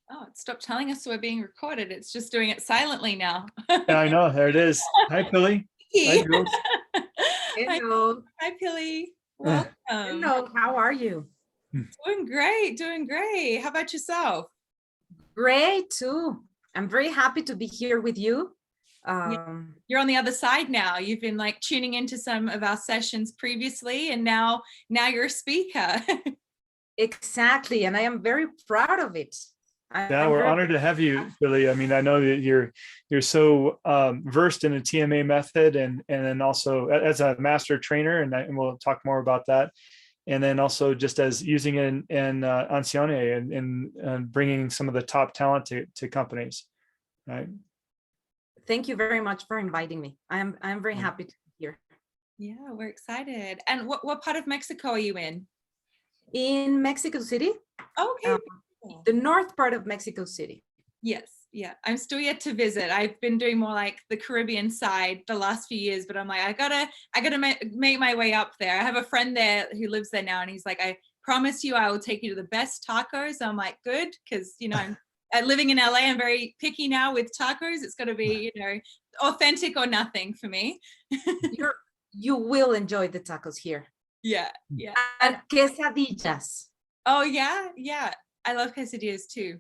Oh, it stopped telling us we're being recorded. It's just doing it silently now. Yeah, I know. There it is. Hi, Pily. Hi, Jules. Hi, Hello. hi, Pily. Welcome. Hello. How are you? Doing great, doing great. How about yourself? Great too. I'm very happy to be here with you. You're on the other side now. You've been like tuning into some of our sessions previously, and now you're a speaker. Exactly, and I am very proud of it. Yeah, we're honored to have you, Pily. I mean, I know that you're so versed in the TMA method, and then also as a master trainer, and we'll talk more about that. And then also just as using it in Ancione and bringing some of the top talent to companies, right? Thank you very much for inviting me. I'm very happy to be here. Yeah, we're excited. And what part of Mexico are you in? In Mexico City. Okay. The north part of Mexico City. Yes, yeah. I'm still yet to visit. I've been doing more like the Caribbean side the last few years, but I'm like, I gotta make my way up there. I have a friend there who lives there now, and he's like, I promise you, I will take you to the best tacos. I'm like, good, because I'm living in LA. I'm very picky now with tacos. It's got to be authentic or nothing for me. You will enjoy the tacos here. Yeah. And quesadillas. Oh yeah. I love quesadillas too.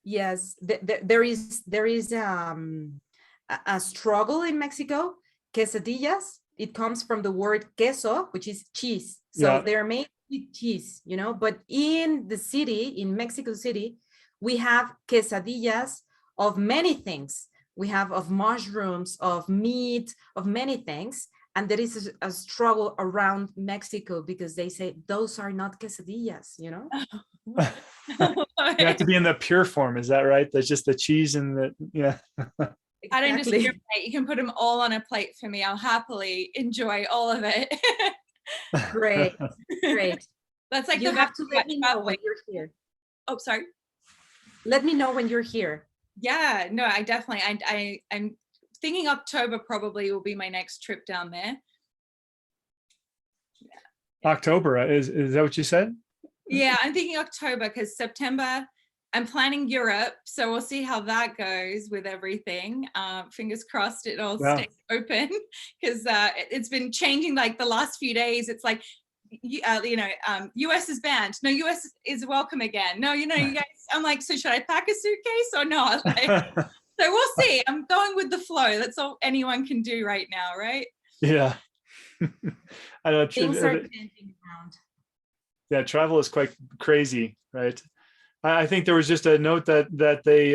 Yes, there is a struggle in Mexico. Quesadillas, it comes from the word queso, which is cheese. So they're made with cheese, but in the city, in Mexico City, we have quesadillas of many things. We have of mushrooms, of meat, of many things. And there is a struggle around Mexico because they say those are not quesadillas, You have to be in the pure form. Is that right? That's just the cheese and the, yeah. Exactly. I don't discriminate. You can put them all on a plate for me. I'll happily enjoy all of it. Great. That's like you have to let me know when you're here. Oh, sorry. Let me know when you're here. Yeah, no, I definitely, I'm thinking October probably will be my next trip down there. Yeah. October, is that what you said? Yeah, I'm thinking October because September, I'm planning Europe. So we'll see how that goes with everything. Fingers crossed it all stays open because it's been changing like the last few days. It's like, US is banned. No, US is welcome again. No, you guys, I'm like, so should I pack a suitcase or not? So we'll see. I'm going with the flow. That's all anyone can do right now, right? Yeah. I know. Things are changing around. Yeah, travel is quite crazy, right? I think there was just a note that they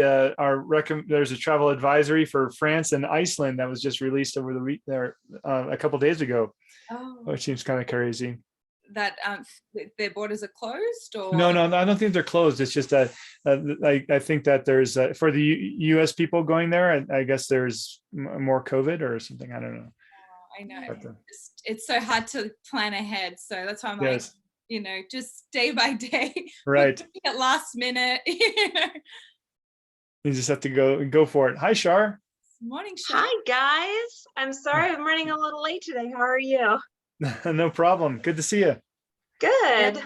there's a travel advisory for France and Iceland that was just released over the week there a couple of days ago. Oh, which seems kind of crazy. That their borders are closed, or no, I don't think they're closed. It's just that I think that there's for the U.S. people going there, I guess there's more COVID or something. I don't know. I know. It's so hard to plan ahead, so that's why I'm like, just day by day, right? At last minute, You just have to go for it. Hi, Shar. Morning, Shar. Hi, guys. I'm sorry I'm running a little late today. How are you? No problem. Good to see you. Good.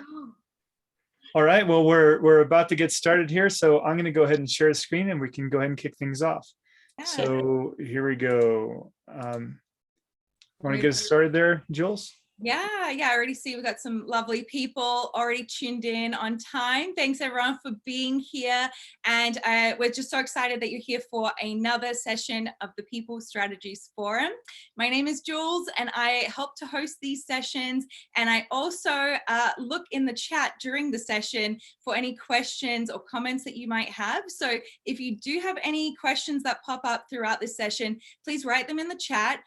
All right. Well, we're about to get started here, so I'm going to go ahead and share the screen, and we can go ahead and kick things off. Yeah. So here we go. Want to get us started there, Jules? Yeah, I already see we've got some lovely people already tuned in on time. Thanks everyone for being here. And we're just so excited that you're here for another session of the People Strategies Forum. My name is Jules and I help to host these sessions. And I also look in the chat during the session for any questions or comments that you might have. So if you do have any questions that pop up throughout this session, please write them in the chat.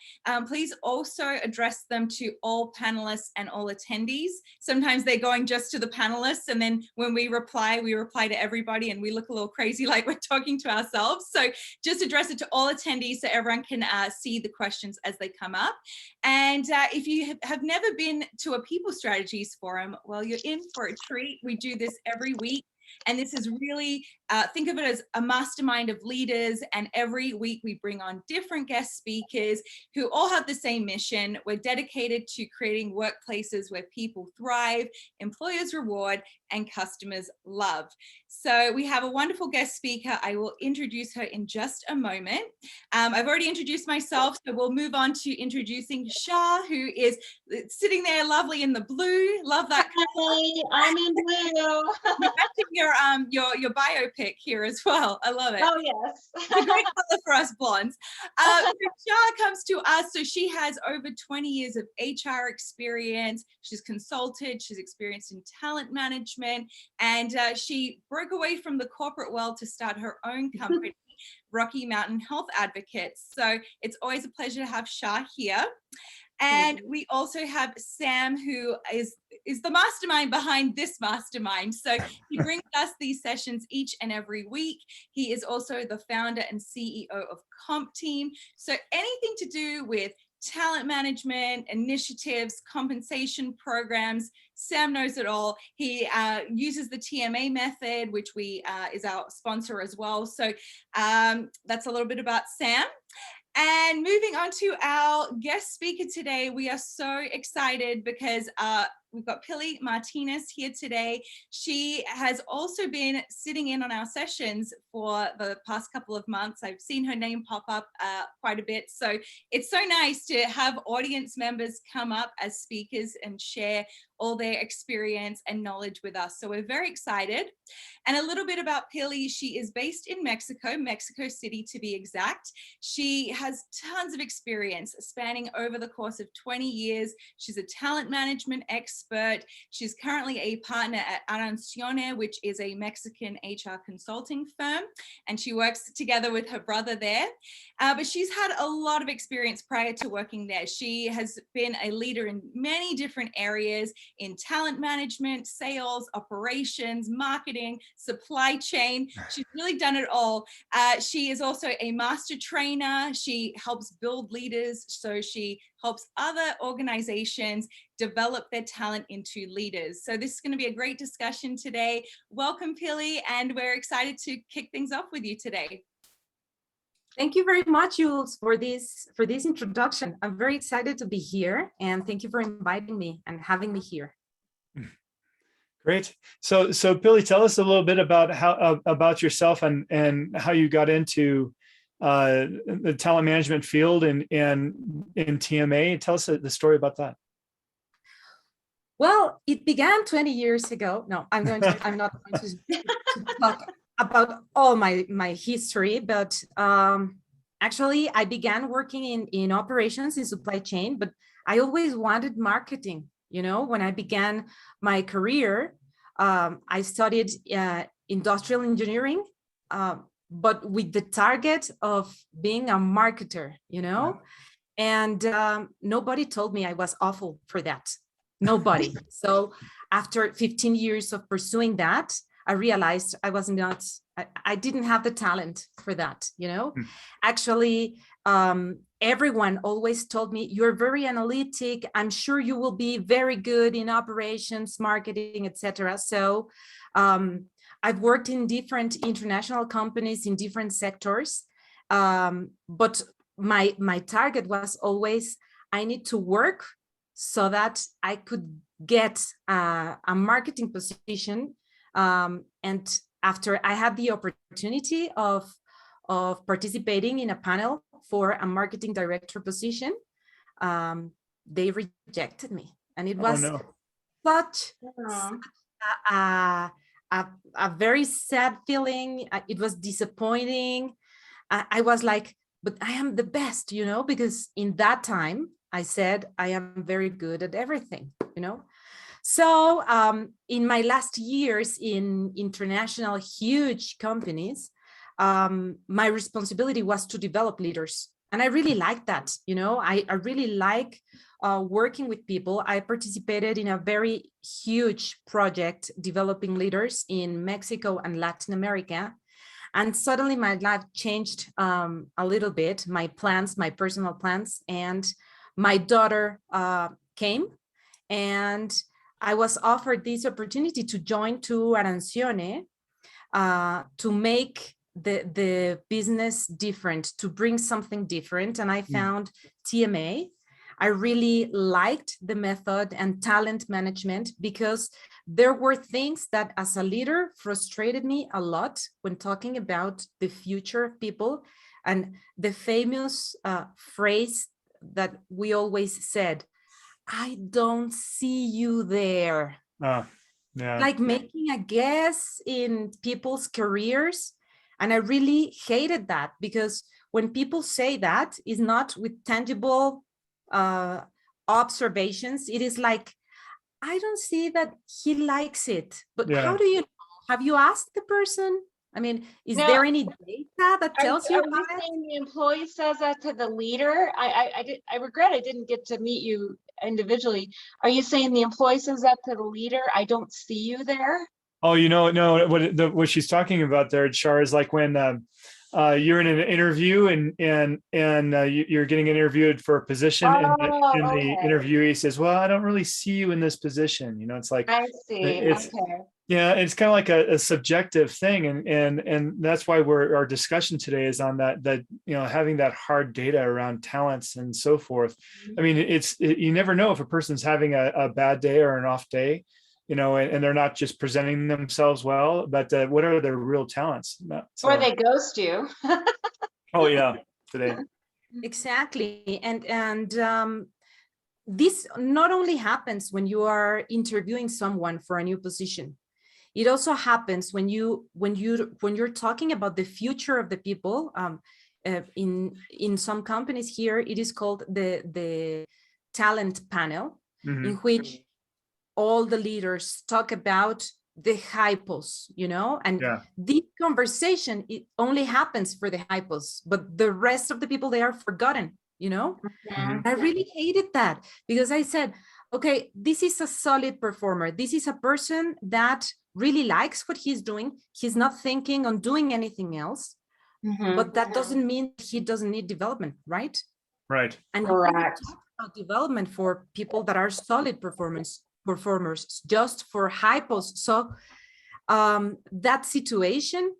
Please also address them to all panelists and all attendees. Sometimes they're going just to the panelists, and then when we reply to everybody, and we look a little crazy like we're talking to ourselves. So just address it to all attendees so everyone can see the questions as they come up. And if you have never been to a People Strategies Forum, well, you're in for a treat. We do this every week. And this is really think of it as a mastermind of leaders, and every week we bring on different guest speakers who all have the same mission. We're dedicated to creating workplaces where people thrive, employers reward, and customers love. So we have a wonderful guest speaker. I will introduce her in just a moment. I've already introduced myself, so we'll move on to introducing Shah, who is sitting there lovely in the blue. Love that. Hi, I'm in blue. Your biopic here as well. I love it. Oh, yes. It's a great color for us blondes. Shah comes to us, so she has over 20 years of HR experience. She's consulted, she's experienced in talent management, and she broke away from the corporate world to start her own company, Rocky Mountain Health Advocates. So it's always a pleasure to have Shah here. And we also have Sam, who is the mastermind behind this mastermind. So he brings us these sessions each and every week. He is also the founder and CEO of Comp Team. So anything to do with talent management, initiatives, compensation programs, Sam knows it all. He uses the TMA method, which is our sponsor as well. So that's a little bit about Sam. And moving on to our guest speaker today, we are so excited because we've got Pily Martínez here today. She has also been sitting in on our sessions for the past couple of months. I've seen her name pop up quite a bit. So it's so nice to have audience members come up as speakers and share all their experience and knowledge with us. So we're very excited. And a little bit about Pily. She is based in Mexico City to be exact. She has tons of experience spanning over the course of 20 years. She's a talent management expert. She's currently a partner at Arancione, which is a Mexican HR consulting firm, and she works together with her brother there. But she's had a lot of experience prior to working there. She has been a leader in many different areas in talent management, sales, operations, marketing, supply chain. She's really done it all. She is also a master trainer. She helps build leaders. So she helps other organizations develop their talent into leaders. So this is going to be a great discussion today. Welcome, Pily, and we're excited to kick things off with you today. Thank you very much, Jules, for this introduction. I'm very excited to be here, and thank you for inviting me and having me here. Great. So Pily, tell us a little bit about about yourself and how you got into the talent management field and in TMA. Tell us the story about that. Well, it began 20 years ago. No, I'm not going to talk about all my history, but actually I began working in operations in supply chain, but I always wanted marketing. You know, when I began my career, I studied industrial engineering, but with the target of being a marketer, you know, and nobody told me I was awful for that. Nobody. So after 15 years of pursuing that, I realized I didn't have the talent for that, you know. Actually, everyone always told me, you're very analytic. I'm sure you will be very good in operations, marketing, etc. So I've worked in different international companies in different sectors. But my target was always, I need to work so that I could get a marketing position. And after I had the opportunity of participating in a panel for a marketing director position, they rejected me. And it was such a very sad feeling. It was disappointing. I was like, but I am the best, you know, because in that time I said, I am very good at everything, you know. So in my last years in international huge companies, my responsibility was to develop leaders. And I really like that, you know, I really like working with people. I participated in a very huge project developing leaders in Mexico and Latin America. And suddenly my life changed a little bit, my plans, my personal plans, and my daughter came, and I was offered this opportunity to join to Arancione to make the business different, to bring something different. And I found TMA. I really liked the method and talent management because there were things that as a leader frustrated me a lot when talking about the future of people. And the famous phrase that we always said, I don't see you there. Yeah. Like making a guess in people's careers. And I really hated that, because when people say that, is not with tangible observations. It is like, I don't see that he likes it, but how do you know? Have you asked the person? I mean, is there any data that tells you about it? Saying the employee says that to the leader? I regret I didn't get to meet you individually. Are you saying the employee says that to the leader? I don't see you there. Oh, no, what she's talking about there, Char, is like when you're in an interview and you're getting interviewed for a position, and the interviewee says, well, I don't really see you in this position. It's like, I see. It's kind of like a subjective thing. And that's why our discussion today is on that, having that hard data around talents and so forth. I mean, you never know if a person's having a bad day or an off day, and they're not just presenting themselves well, but what are their real talents? Or they ghost you. Oh yeah, today. Exactly. And this not only happens when you are interviewing someone for a new position. It also happens when you're talking about the future of the people. In some companies here, it is called the talent panel, in which all the leaders talk about the hypos, and this conversation, it only happens for the hypos, but the rest of the people, they are forgotten, I really hated that, because I said, okay, this is a solid performer. This is a person that really likes what he's doing. He's not thinking on doing anything else, but that doesn't mean he doesn't need development, right? Right. And correct. Development for people that are solid performers, just for hypos. So that situation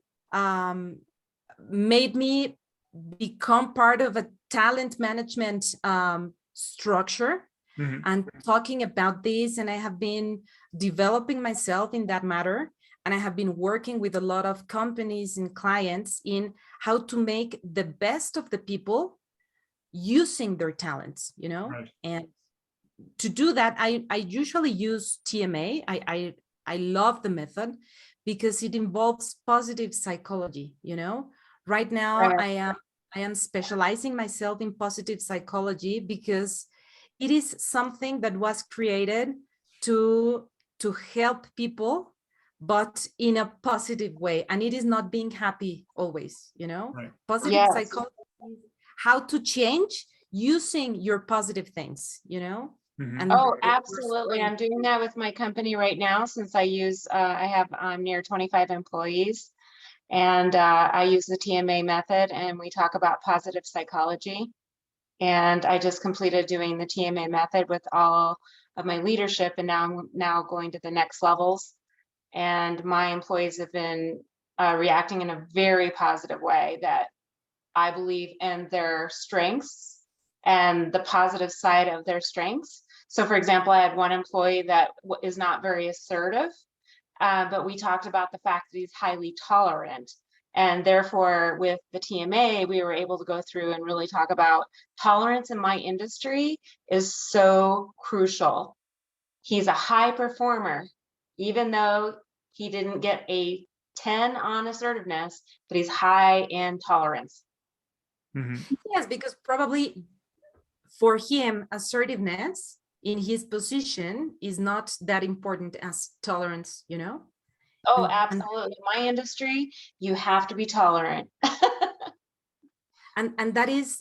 made me become part of a talent management structure. And talking about this, and I have been developing myself in that matter, and I have been working with a lot of companies and clients in how to make the best of the people using their talents, right. And to do that, I usually use TMA. I love the method because it involves positive psychology. Right now, right. I am specializing myself in positive psychology because it is something that was created to help people, but in a positive way. And it is not being happy always, right. Positive psychology, how to change using your positive things, And absolutely. I'm doing that with my company right now, since I have near 25 employees, and I use the TMA method, and we talk about positive psychology. And I just completed doing the TMA method with all of my leadership, and now I'm going to the next levels. And my employees have been reacting in a very positive way, that I believe in their strengths and the positive side of their strengths. So for example, I had one employee that is not very assertive, but we talked about the fact that he's highly tolerant. And therefore, with the TMA, we were able to go through and really talk about tolerance in my industry is so crucial. He's a high performer, even though he didn't get a 10 on assertiveness, but he's high in tolerance. Yes, because probably for him, assertiveness in his position is not that important as tolerance, Oh, absolutely. My industry, you have to be tolerant. and that is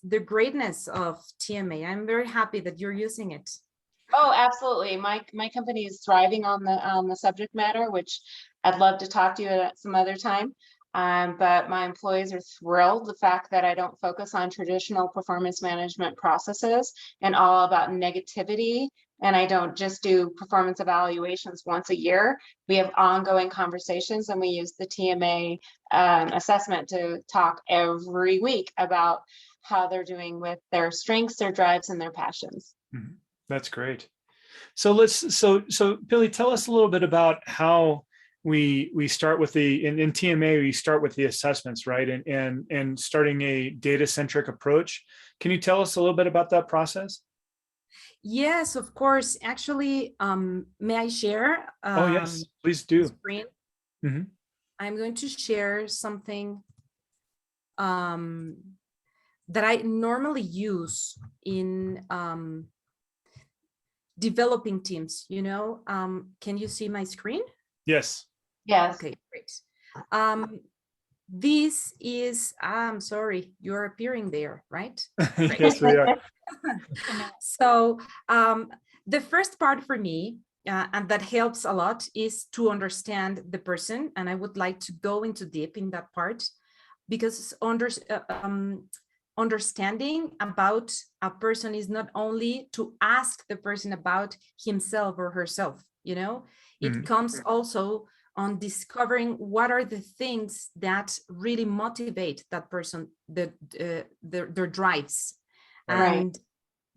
the greatness of TMA. I'm very happy that you're using it. Oh, absolutely. My company is thriving on the subject matter, which I'd love to talk to you at some other time. But my employees are thrilled the fact that I don't focus on traditional performance management processes and all about negativity And I don't just do performance evaluations once a year. We have ongoing conversations, and we use the TMA assessment to talk every week about how they're doing with their strengths, their drives, and their passions. Mhm. That's great. So Pily, tell us a little bit about how we start with in TMA, we start with the assessments, right? And starting a data-centric approach. Can you tell us a little bit about that process? Yes, of course. Actually, may I share? Oh, yes, please do. Screen? Mm-hmm. I'm going to share something that I normally use in developing teams, you know. Can you see my screen? Yes. Yes. Okay, great. This is, I'm sorry, you're appearing there, right? Yes, we are. So the first part for me, and that helps a lot, is to understand the person. And I would like to go into deep in that part, because understanding about a person is not only to ask the person about himself or herself, you know, it comes also on discovering what are the things that really motivate that person, their drives. Right. And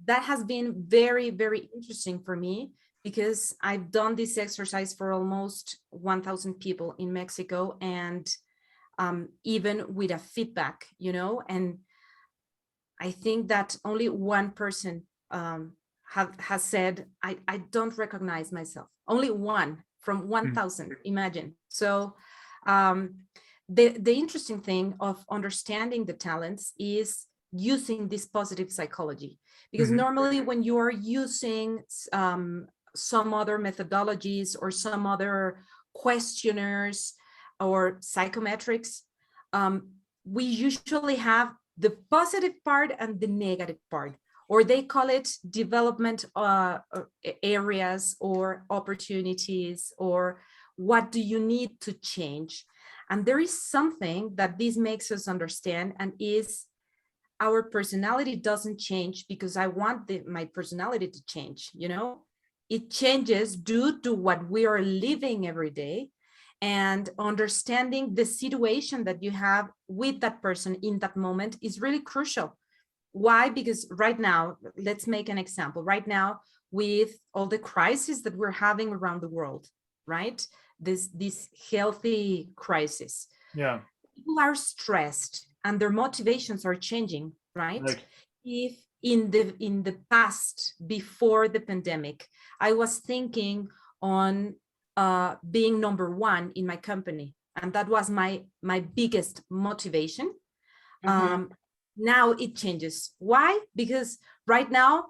that has been very, very interesting for me, because I've done this exercise for almost 1,000 people in Mexico, and even with a feedback, you know, and I think that only one person has said, I don't recognize myself. Only one from 1,000, imagine. So the interesting thing of understanding the talents is using this positive psychology, because normally when you are using some other methodologies or some other questionnaires or psychometrics, we usually have the positive part and the negative part, or they call it development areas or opportunities, or what do you need to change. And there is something that this makes us understand, and is our personality doesn't change because I want my personality to change, you know, it changes due to what we are living every day, and understanding the situation that you have with that person in that moment is really crucial. Why? Because right now, let's make an example. Right now, with all the crises that we're having around the world, right? This healthy crisis. Yeah. People are stressed and their motivations are changing, right? If in the past, before the pandemic, I was thinking on being number one in my company, and that was my biggest motivation. Now it changes. Why? Because right now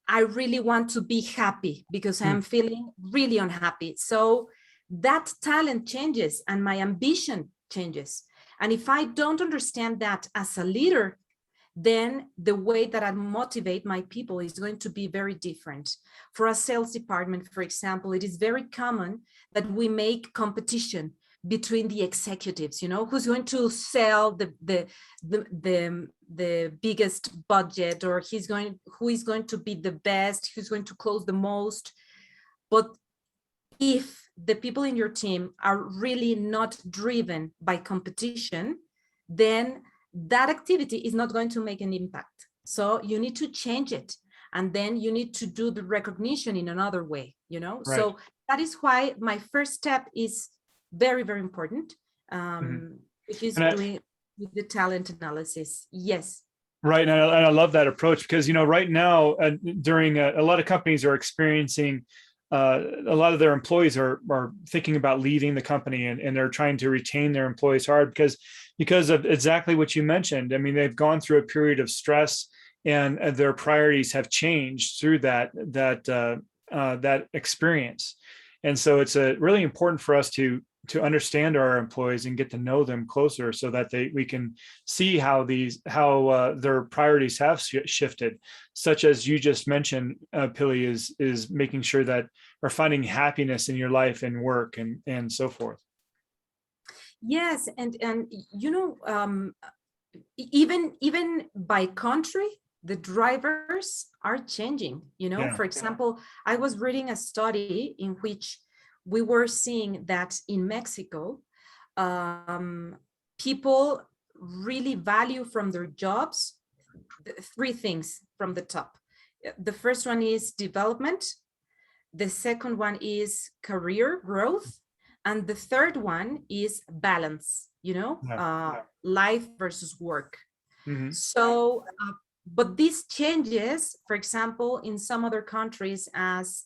I really want to be happy, because I'm feeling really unhappy. So that talent changes and my ambition changes. And if I don't understand that as a leader, then the way that I motivate my people is going to be very different. For a sales department, for example, it is very common that we make competition between the executives, you know, who's going to sell the biggest budget, or who is going to be the best, who's going to close the most. But if the people in your team are really not driven by competition, then that activity is not going to make an impact. So you need to change it. And then you need to do the recognition in another way, you know? Right. So that is why my first step is very, very important, which is doing the talent analysis. Yes. Right. And I love that approach, because, you know, right now, during a lot of companies are experiencing a lot of their employees are thinking about leaving the company, and they're trying to retain their employees hard because of exactly what you mentioned. I mean, they've gone through a period of stress, and their priorities have changed through that experience. And so it's really important for us to understand our employees and get to know them closer, so that we can see how their priorities have shifted, such as you just mentioned, Pily, is making sure that are finding happiness in your life and work and so forth. Yes, and you know, even by country, the drivers are changing, For example, I was reading a study in which we were seeing that in Mexico, people really value from their jobs three things from the top. The first one is development. The second one is career growth. And the third one is balance, life versus work. Mm-hmm. So, but these changes, for example, in some other countries, as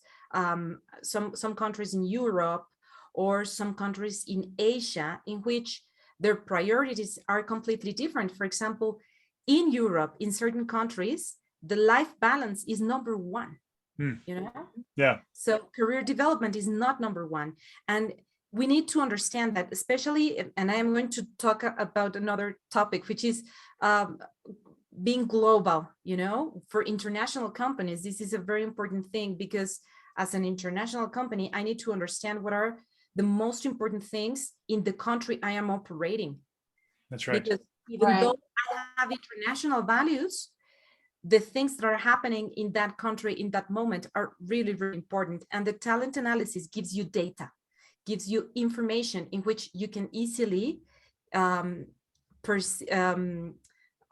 some countries in Europe or some countries in Asia, in which their priorities are completely different. For example, in Europe, in certain countries, the life balance is number one, Yeah. So career development is not number one. And we need to understand that, especially, and I am going to talk about another topic, which is being global, for international companies. This is a very important thing, because as an international company, I need to understand what are the most important things in the country I am operating. That's right. Because even though I have international values, the things that are happening in that country in that moment are really, really important. And the talent analysis gives you data, gives you information in which you can easily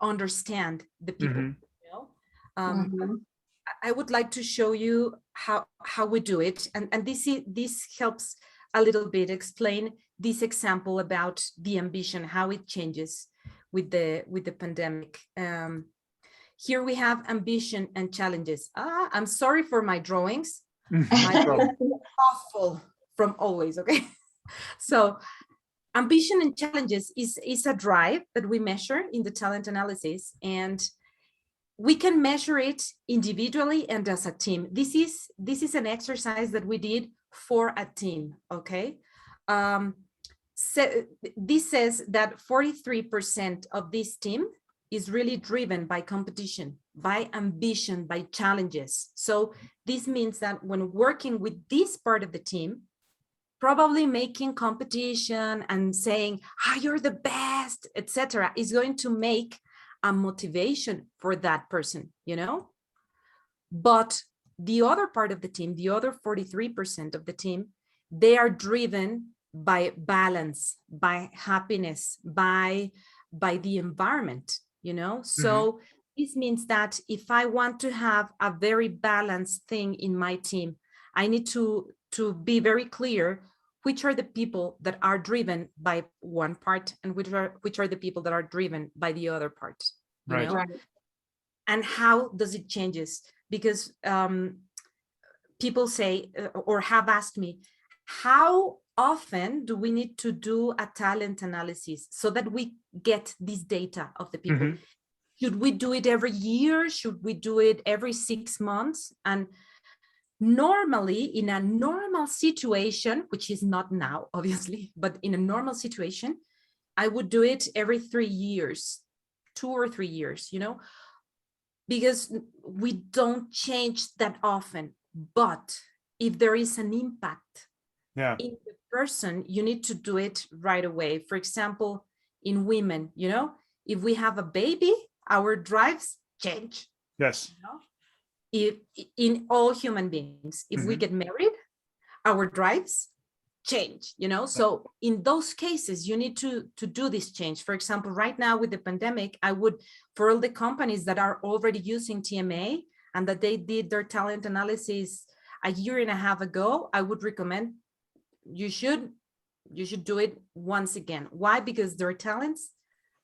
understand the people. Mm-hmm. I would like to show you how we do it, and this helps a little bit explain this example about the ambition, how it changes with the pandemic. Here we have ambition and challenges. I'm sorry for my drawings. My awful from always. Okay, so ambition and challenges is a drive that we measure in the talent analysis, and we can measure it individually and as a team. This is an exercise that we did for a team. Okay, so this says that 43% of this team is really driven by competition, by ambition, by challenges. So this means that when working with this part of the team, probably making competition and saying, you're the best, etc., is going to make a motivation for that person, But the other part of the team, the other 43% of the team, they are driven by balance, by happiness, by the environment, So this means that if I want to have a very balanced thing in my team, I need to be very clear which are the people that are driven by one part and which are the people that are driven by the other part. Right. And how does it changes? Because people say or have asked me, how often do we need to do a talent analysis so that we get this data of the people? Mm-hmm. Should we do it every year? Should we do it every 6 months? And normally, in a normal situation, which is not now, obviously, but in a normal situation, I would do it every 3 years, 2 or 3 years, because we don't change that often. But if there is an impact in the person, you need to do it right away. For example, in women, if we have a baby, our drives change. Yes. If in all human beings, if we get married, our drives change, So in those cases, you need to do this change. For example, right now with the pandemic, I would, for all the companies that are already using TMA and that they did their talent analysis a year and a half ago, I would recommend you should do it once again. Why? Because their talents,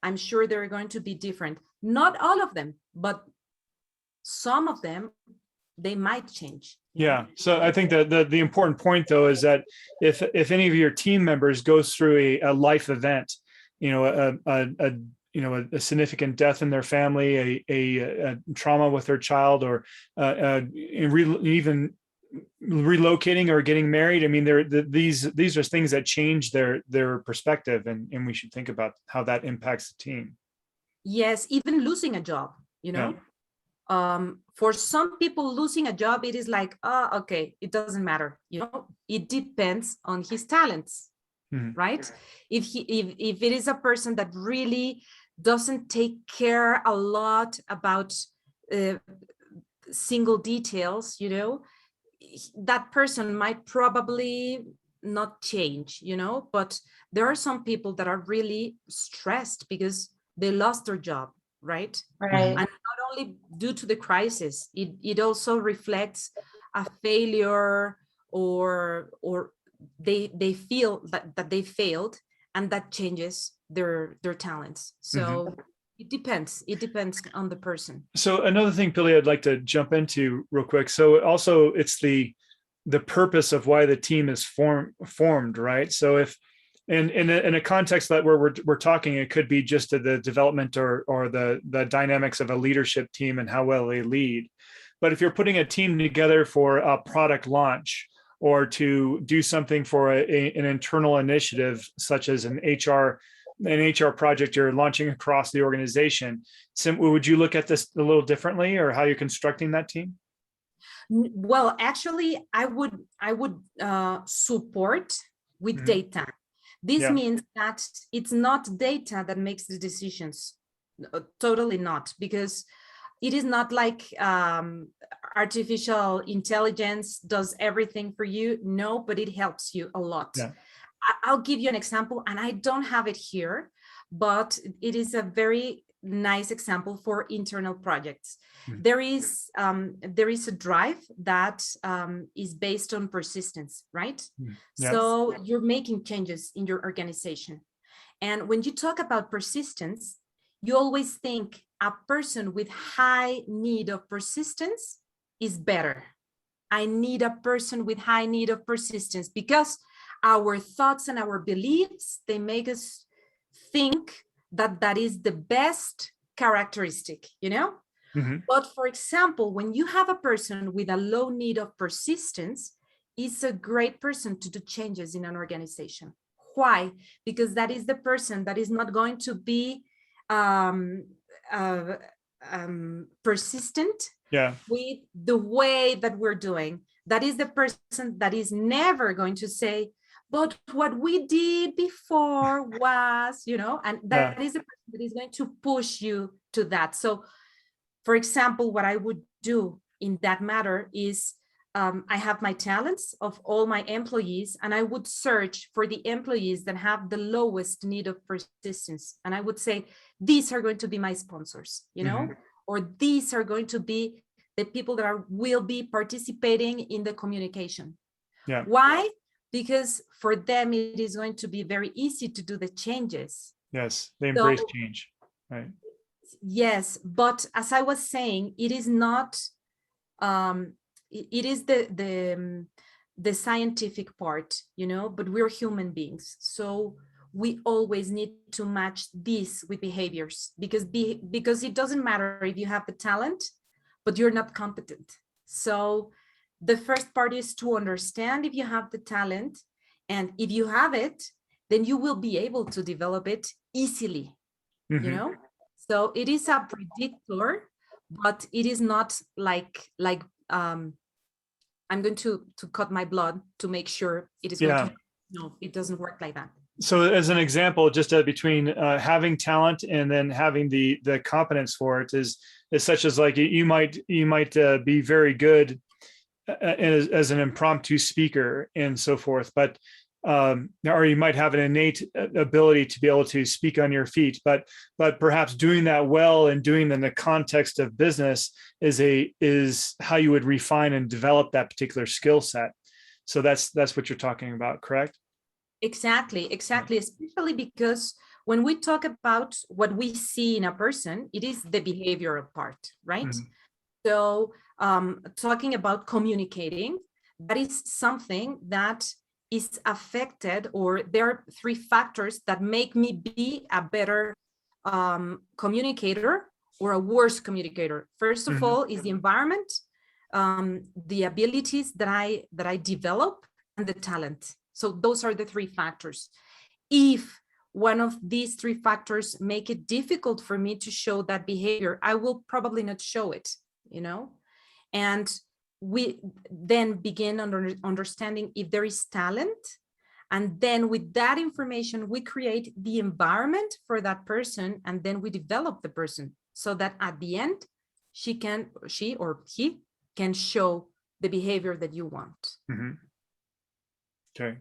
I'm sure they're going to be different. Not all of them, but some of them, they might change. Yeah. So I think that the important point, though, is that if any of your team members goes through a life event, a significant death in their family, a trauma with their child, or even relocating or getting married. I mean, these are things that change their perspective, and we should think about how that impacts the team. Yes, even losing a job, for some people, losing a job, it is like, okay, it doesn't matter. It depends on his talents, right? If it is a person that really doesn't take care a lot about single details, you know, that person might probably not change, you know, but there are some people that are really stressed because they lost their job, right? Right. And not only due to the crisis, it also reflects a failure, or they feel that they failed, and that changes their talents. So it depends on the person. So another thing, Pily, I'd like to jump into real quick. So also it's the purpose of why the team is formed, right? So if in a context that where we're talking, it could be just the development or the dynamics of a leadership team and how well they lead. But if you're putting a team together for a product launch, or to do something for an internal initiative, such as an HR project you're launching across the organization, would you look at this a little differently, or how you're constructing that team? Well, actually, I would support with data. This means that it's not data that makes the decisions. Totally not, because it is not like artificial intelligence does everything for you. No, but it helps you a lot. Yeah. I'll give you an example, and I don't have it here, but it is a very nice example for internal projects. There is a drive that is based on persistence, right? Yes. So you're making changes in your organization. And when you talk about persistence, you always think a person with high need of persistence is better. I need a person with high need of persistence, because our thoughts and our beliefs, they make us think that that is the best characteristic, you know? But for example, when you have a person with a low need of persistence, it's a great person to do changes in an organization. Why? Because that is the person that is not going to be persistent with the way that we're doing. That is the person that is never going to say, but what we did before was, you know, and that is the person that is going to push you to that. So, for example, what I would do in that matter is I have my talents of all my employees, and I would search for the employees that have the lowest need of persistence. And I would say, these are going to be my sponsors, you know, or these are going to be the people that will be participating in the communication. Yeah. Why? Because for them, it is going to be very easy to do the changes. Yes, they embrace change, right? Yes, but as I was saying, it is not, it is the scientific part, you know, but we're human beings. So we always need to match this with behaviors, because it doesn't matter if you have the talent, but you're not competent. So the first part is to understand if you have the talent, and if you have it, then you will be able to develop it easily, you know? So it is a predictor, but it is not like I'm going to cut my blood to make sure it is going to, no, it doesn't work like that. So as an example, just between having talent and then having the competence for it is such as, like, you might be very good as an impromptu speaker and so forth, but or you might have an innate ability to be able to speak on your feet, but perhaps doing that well and doing in the context of business is how you would refine and develop that particular skill set. So that's what you're talking about, correct? Exactly, especially because when we talk about what we see in a person, it is the behavioral part, right? So talking about communicating, that is something that is affected, or there are three factors that make me be a better communicator or a worse communicator. First of all is the environment, the abilities that I develop, and the talent. So those are the three factors. If one of these three factors make it difficult for me to show that behavior, I will probably not show it, you know? And we then begin understanding if there is talent. And then with that information, we create the environment for that person, and then we develop the person so that at the end, she or he can show the behavior that you want. Mm-hmm. Okay.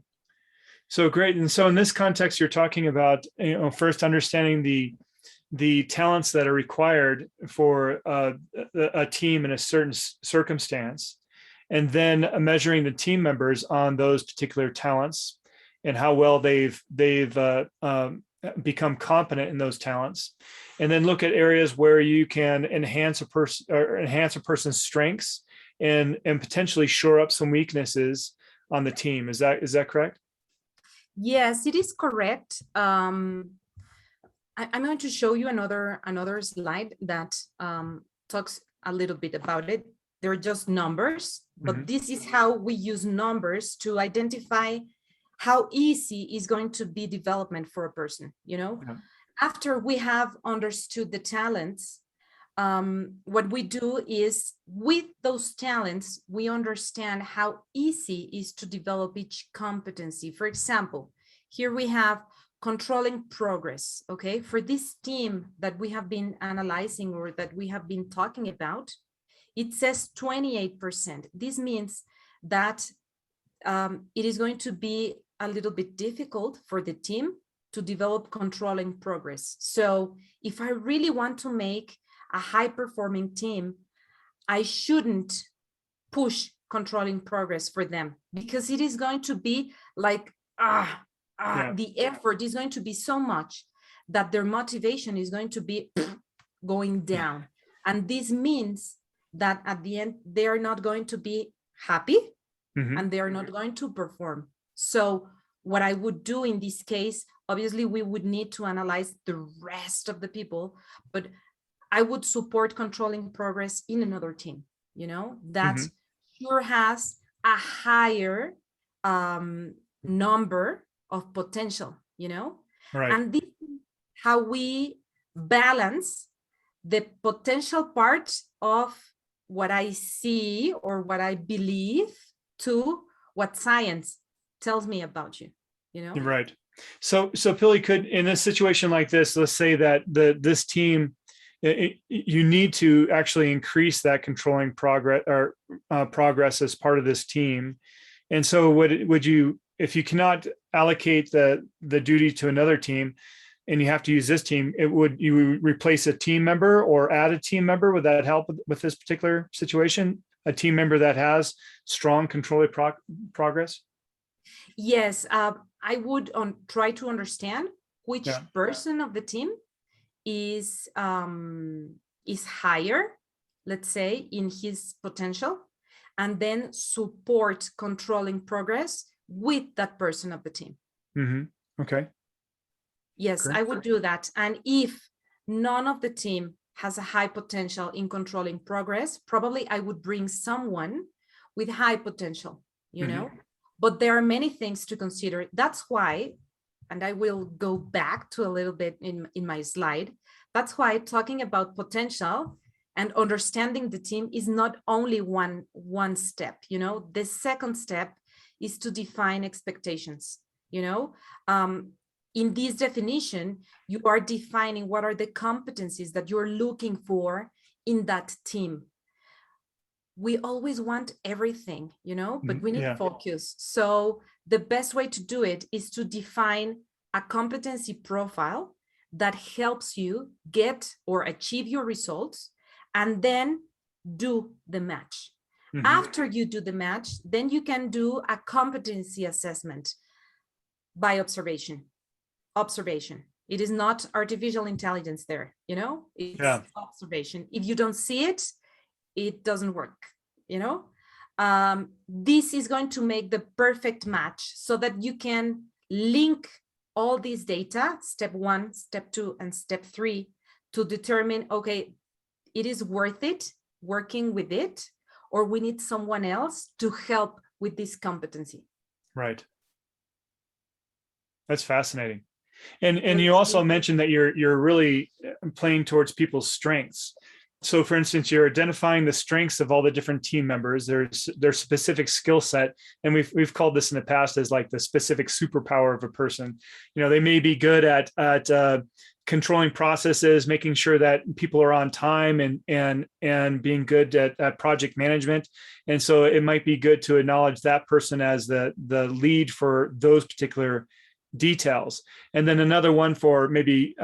So great. And so in this context, you're talking about, first understanding the talents that are required for a team in a certain circumstance, and then measuring the team members on those particular talents and how well they've become competent in those talents, and then look at areas where you can enhance a person's strengths and potentially shore up some weaknesses on the team. Is that correct? Yes, it is correct. I'm going to show you another slide that talks a little bit about it. They're just numbers, but this is how we use numbers to identify how easy is going to be development for a person, After we have understood the talents, what we do is with those talents, we understand how easy it is to develop each competency. For example, here we have controlling progress, okay? For this team that we have been analyzing or that we have been talking about, it says 28%. This means that it is going to be a little bit difficult for the team to develop controlling progress. So if I really want to make a high-performing team, I shouldn't push controlling progress for them, because it is going to be like, the effort is going to be so much that their motivation is going to be going down. And this means that at the end, they are not going to be happy and they are not going to perform. So what I would do in this case, obviously we would need to analyze the rest of the people, but I would support controlling progress in another team, that sure has a higher number of potential, Right. And this is how we balance the potential part of what I see or what I believe to what science tells me about you, Right. So Pily, could, in a situation like this, let's say that this team, you need to actually increase that controlling progress as part of this team. And so would you, if you cannot allocate the duty to another team and you have to use this team, would you replace a team member or add a team member? Would that help with this particular situation? A team member that has strong controlling progress? Yes, I would try to understand which person of the team is higher, let's say, in his potential, and then support controlling progress with that person of the team. Okay. Yes, Great. I would do that. And if none of the team has a high potential in controlling progress, probably I would bring someone with high potential, but there are many things to consider. That's why, and I will go back to a little bit in my slide, that's why talking about potential and understanding the team is not only one step. The second step is to define expectations. In this definition, you are defining what are the competencies that you're looking for in that team. We always want everything, but we need focus. So the best way to do it is to define a competency profile that helps you get or achieve your results, and then do the match. After you do the match, then you can do a competency assessment by observation. It is not artificial intelligence there, it's observation. If you don't see it, it doesn't work, This is going to make the perfect match so that you can link all these data, step 1, step 2, and step 3, to determine, okay, it is worth it working with it, or we need someone else to help with this competency. Right. That's fascinating. And you also mentioned that you're really playing towards people's strengths. So for instance, you're identifying the strengths of all the different team members, their specific skill set. And we've called this in the past as like the specific superpower of a person. They may be good at controlling processes, making sure that people are on time, and being good at project management. And so it might be good to acknowledge that person as the lead for those particular details. And then another one for maybe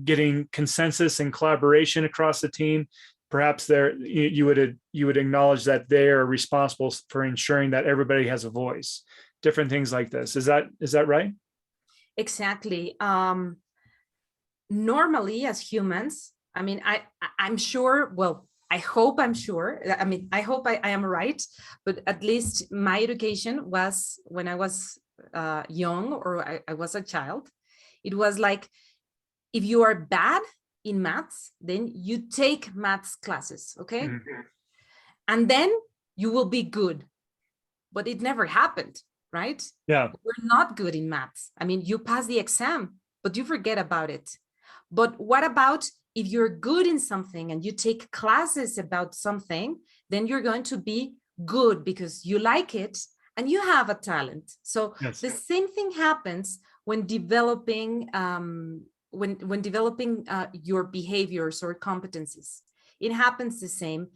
getting consensus and collaboration across the team. Perhaps you would acknowledge that they are responsible for ensuring that everybody has a voice. Different things like this. Is that right? Exactly. Normally, as humans, I mean, I'm sure, well, I hope I'm sure. I mean, I hope I am right, but at least my education was when I was young, or I was a child. It was like, if you are bad in maths, then you take maths classes, okay? Mm-hmm. And then you will be good. But it never happened, right? Yeah. We're not good in maths. I mean, you pass the exam, but you forget about it. But what about if you're good in something and you take classes about something, then you're going to be good because you like it and you have a talent. So yes. The same thing happens when developing when developing your behaviors or competencies. It happens the same.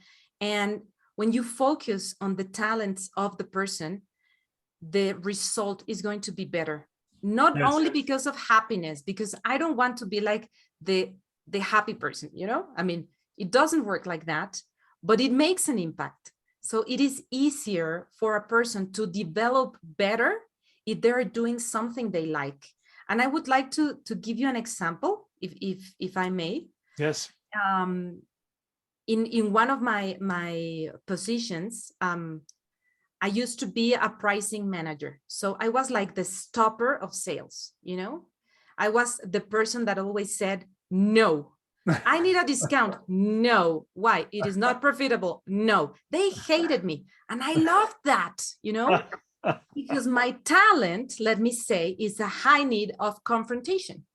And when you focus on the talents of the person, the result is going to be better. Not yes. only because of happiness, because I don't want to be like the happy person, you know? I mean, it doesn't work like that, but it makes an impact. So it is easier for a person to develop better if they're doing something they like. And I would like to give you an example, if I may. Yes. In one of my positions, I used to be a pricing manager. So I was like the stopper of sales, you know? I was the person that always said, no, I need a discount. No. Why? It is not profitable. No. They hated me. And I loved that, you know? Because my talent, let me say, is a high need of confrontation.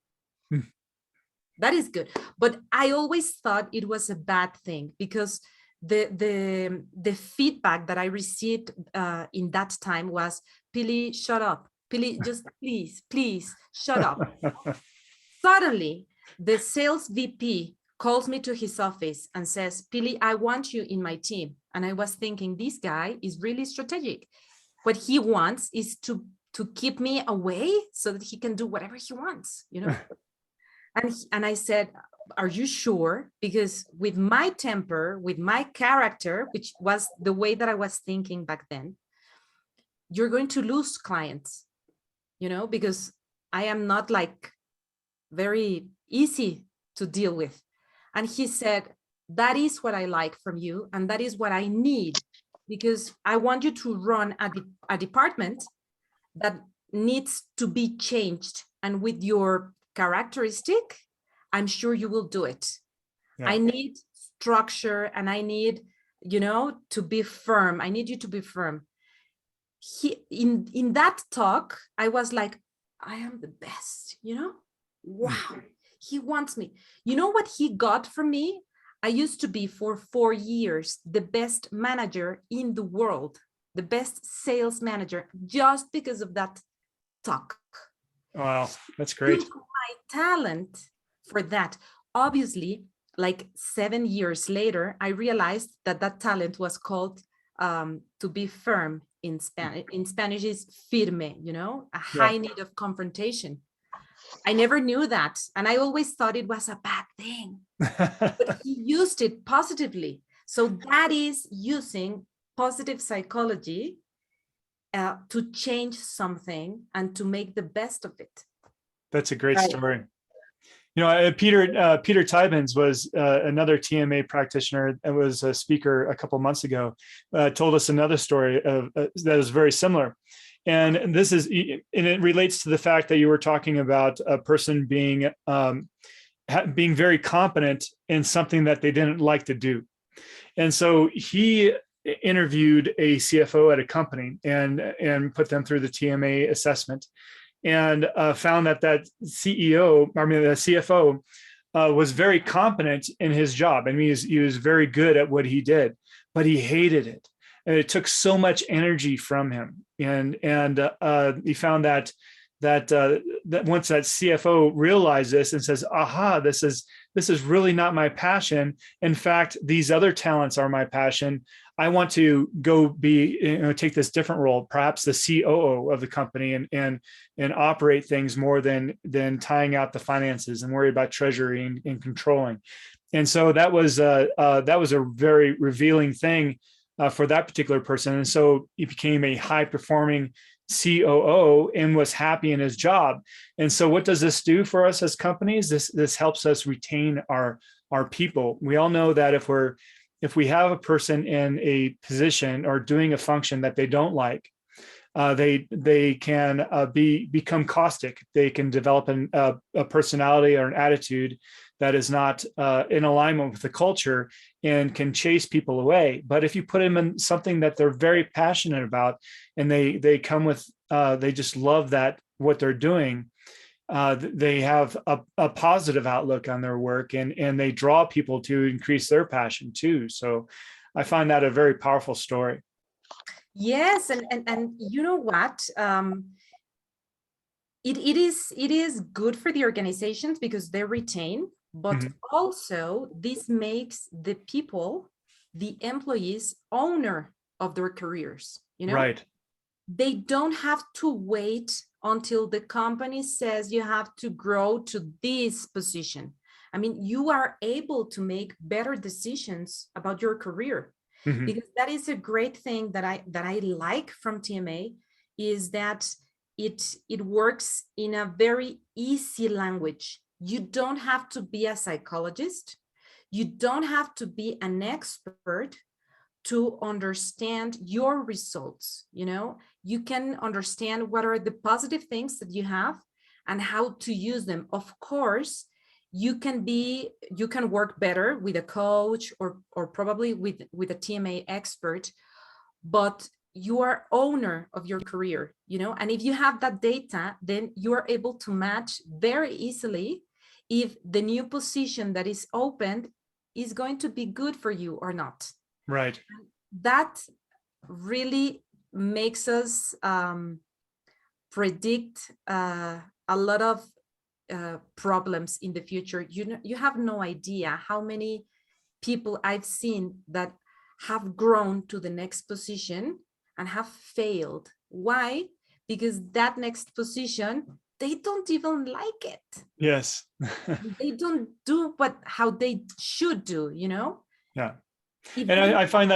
That is good. But I always thought it was a bad thing because the feedback that I received in that time was, Pily, shut up. Pily, just please, shut up. Suddenly, the sales VP calls me to his office and says, Pily, I want you in my team. And I was thinking, this guy is really strategic. What he wants is to keep me away so that he can do whatever he wants, you know? And I said, are you sure? Because with my temper, with my character, which was the way that I was thinking back then, you're going to lose clients, you know, because I am not like very easy to deal with. And he said, that is what I like from you. And that is what I need, because I want you to run a department that needs to be changed. And with your characteristic, I'm sure you will do it. Yeah. I need structure and I need, you know, to be firm. I need you to be firm. In that talk, I was like, I am the best, you know? Wow, he wants me. You know what he got from me? I used to be for 4 years the best manager in the world, the best sales manager, just because of that talk. Wow, that's great. My talent for that. Obviously, like 7 years later, I realized that talent was called to be firm in Spanish. In Spanish is firme, you know, a high need of confrontation. I never knew that. And I always thought it was a bad thing, but he used it positively. So that is using positive psychology to change something and to make the best of it. That's a great story. You know, Peter Tybens was another TMA practitioner and was a speaker a couple months ago, told us another story that is very similar. And this is, and it relates to the fact that you were talking about a person being very competent in something that they didn't like to do. And so he interviewed a CFO at a company and put them through the TMA assessment, and found that the CFO was very competent in his job. I mean, he was very good at what he did, but he hated it. And it took so much energy from him. And he found that that once that CFO realized this and says, aha, this is really not my passion. In fact, these other talents are my passion. I want to go take this different role, perhaps the COO of the company, and operate things more than tying out the finances and worry about treasury and controlling. And so that was a very revealing thing for that particular person. And so he became a high performing COO and was happy in his job. And so what does this do for us as companies? This helps us retain our people. We all know that if we have a person in a position or doing a function that they don't like, they can become caustic. They can develop a personality or an attitude that is not in alignment with the culture and can chase people away. But if you put them in something that they're very passionate about, and they come with, they just love what they're doing, they have a positive outlook on their work, and they draw people to increase their passion too. So I find that a very powerful story. Yes, and you know what? It is good for the organizations because they retain, but also this makes the people, the employees, owner of their careers. Right. They don't have to wait until the company says you have to grow to this position. I mean, you are able to make better decisions about your career. Because that is a great thing that I like from TMA, is that it works in a very easy language. You don't have to be a psychologist. You don't have to be an expert to understand your results. You can understand what are the positive things that you have and how to use them. Of course, you can work better with a coach or probably with a TMA expert, but you are owner of your career, and if you have that data, then you are able to match very easily if the new position that is opened is going to be good for you or not. Right. That really makes us predict a lot of problems in the future. You have no idea how many people I've seen that have grown to the next position and have failed. Why? Because that next position, they don't even like it. Yes. They don't do how they should do, Yeah. And I find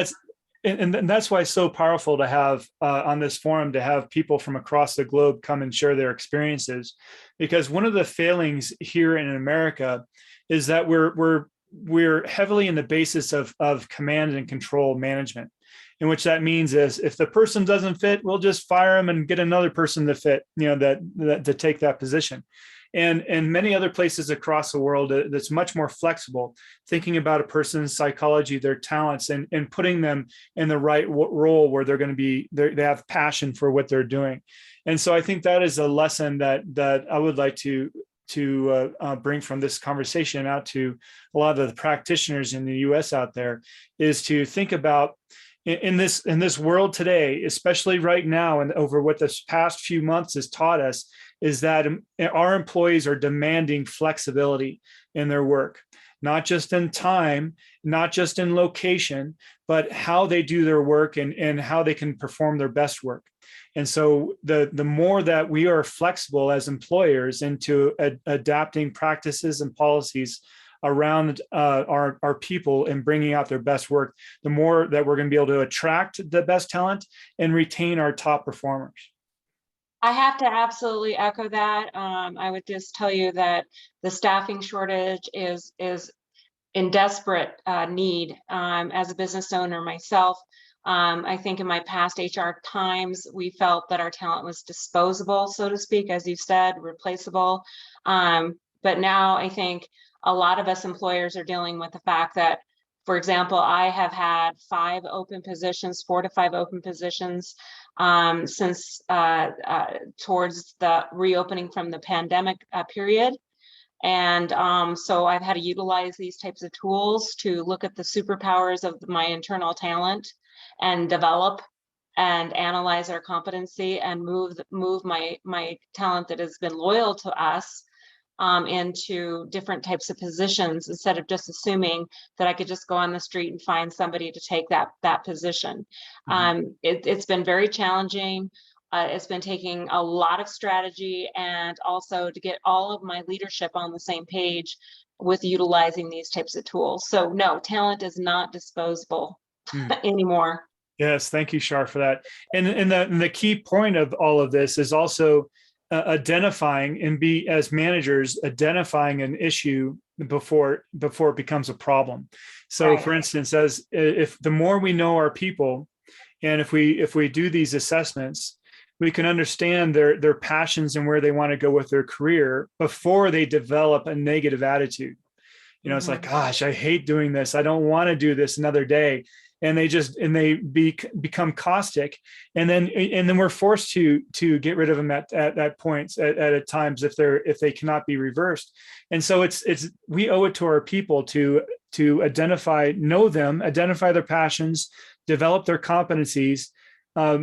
and that's why it's so powerful to have on this forum, to have people from across the globe come and share their experiences. Because one of the failings here in America is that we're heavily in the basis of command and control management, in which that means is if the person doesn't fit, we'll just fire them and get another person to fit, that to take that position. And many other places across the world that's much more flexible, thinking about a person's psychology, their talents, and putting them in the right role where they're going to be, they have passion for what they're doing. And so I think that is a lesson that I would like to bring from this conversation out to a lot of the practitioners in the US out there, is to think about in this world today, especially right now, and over what this past few months has taught us, is that our employees are demanding flexibility in their work, not just in time, not just in location, but how they do their work and how they can perform their best work. And so the more that we are flexible as employers into adapting practices and policies around our people and bringing out their best work, the more that we're going to be able to attract the best talent and retain our top performers. I have to absolutely echo that. I would just tell you that the staffing shortage is in desperate need. As a business owner myself, I think in my past HR times, we felt that our talent was disposable, so to speak, as you said, replaceable. But now I think a lot of us employers are dealing with the fact that, for example, I have had 4 to 5 open positions since towards the reopening from the pandemic period. And so I've had to utilize these types of tools to look at the superpowers of my internal talent and develop and analyze our competency and move my talent that has been loyal to us into different types of positions, instead of just assuming that I could just go on the street and find somebody to take that position. It's been very challenging. It's been taking a lot of strategy, and also to get all of my leadership on the same page with utilizing these types of tools. So no, talent is not disposable anymore. Yes, thank you, Shar, for that. And the key point of all of this is also identifying, and as managers, identifying an issue before it becomes a problem. So, Right. for instance, if the more we know our people, and if we do these assessments, we can understand their passions and where they want to go with their career before they develop a negative attitude. You know, it's like, gosh, I hate doing this. I don't want to do this another day. And they become caustic, and then we're forced to get rid of them at points at times if they cannot be reversed. And so we owe it to our people to know them, identify their passions, develop their competencies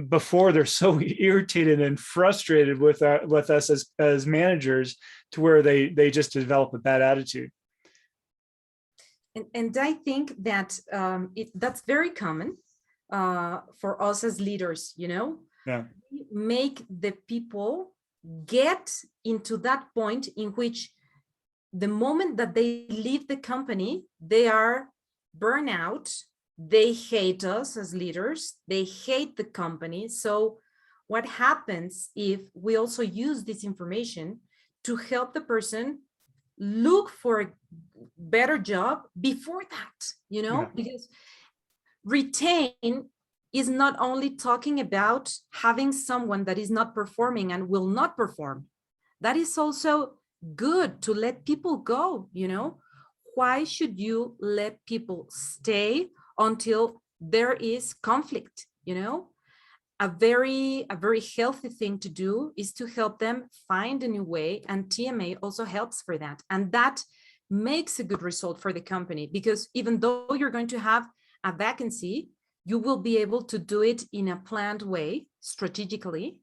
before they're so irritated and frustrated with us as managers, to where they just develop a bad attitude. And I think that that's very common for us as leaders, you know. Yeah. Make the people get into that point in which the moment that they leave the company, they are burnt out, they hate us as leaders, they hate the company. So what happens if we also use this information to help the person look for a better job before that, you know? Yeah. Because retain is not only talking about having someone that is not performing and will not perform. That is also good to let people go, you know? Why should you let people stay until there is conflict, you know? A very healthy thing to do is to help them find a new way, and TMA also helps for that. And that makes a good result for the company, because even though you're going to have a vacancy, you will be able to do it in a planned way, strategically.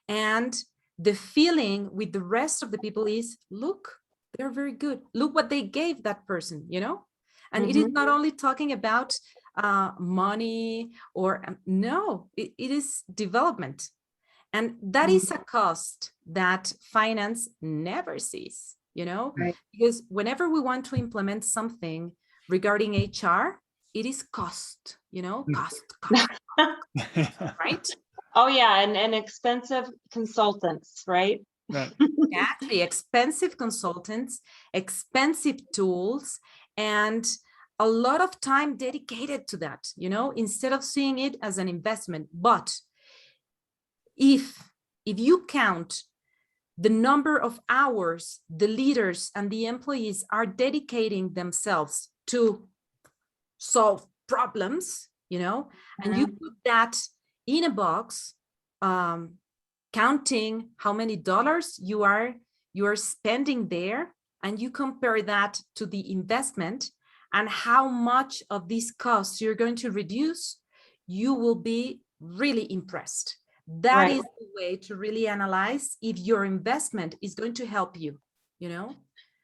And the feeling with the rest of the people is, look, they're very good. Look what they gave that person, you know? And it is not only talking about money or no, it is development. And that is a cost that finance never sees, you know, Right. because whenever we want to implement something regarding HR, it is cost, you know, cost, right? Oh yeah, and expensive consultants, right? Right. Exactly, expensive consultants, expensive tools, and a lot of time dedicated to that, you know, instead of seeing it as an investment. But if you count the number of hours the leaders and the employees are dedicating themselves to solve problems, you know, and you put that in a box, counting how many dollars you are spending there, and you compare that to the investment and how much of these costs you're going to reduce, you will be really impressed. That Right. is the way to really analyze if your investment is going to help you, you know?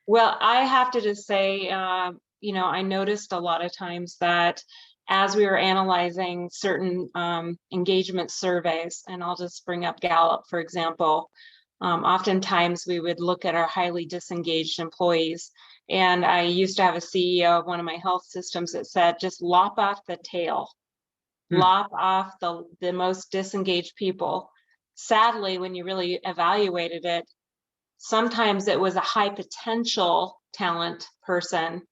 Well, I have to just say, you know, I noticed a lot of times that as we were analyzing certain engagement surveys, and I'll just bring up Gallup, for example, oftentimes we would look at our highly disengaged employees. And I used to have a CEO of one of my health systems that said, just lop off the tail, lop off the most disengaged people. Sadly, when you really evaluated it, sometimes it was a high potential talent person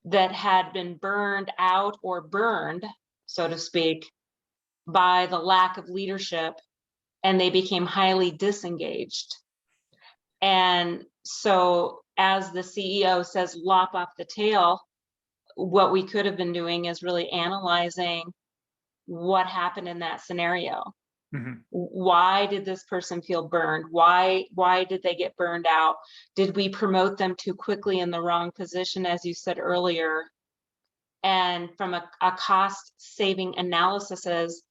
that had been burned out or burned, so to speak, by the lack of leadership, and they became highly disengaged. And so as the CEO says, lop off the tail, what we could have been doing is really analyzing what happened in that scenario. Why did this person feel burned? Why did they get burned out? Did we promote them too quickly in the wrong position, as you said earlier? And from a cost saving analysis,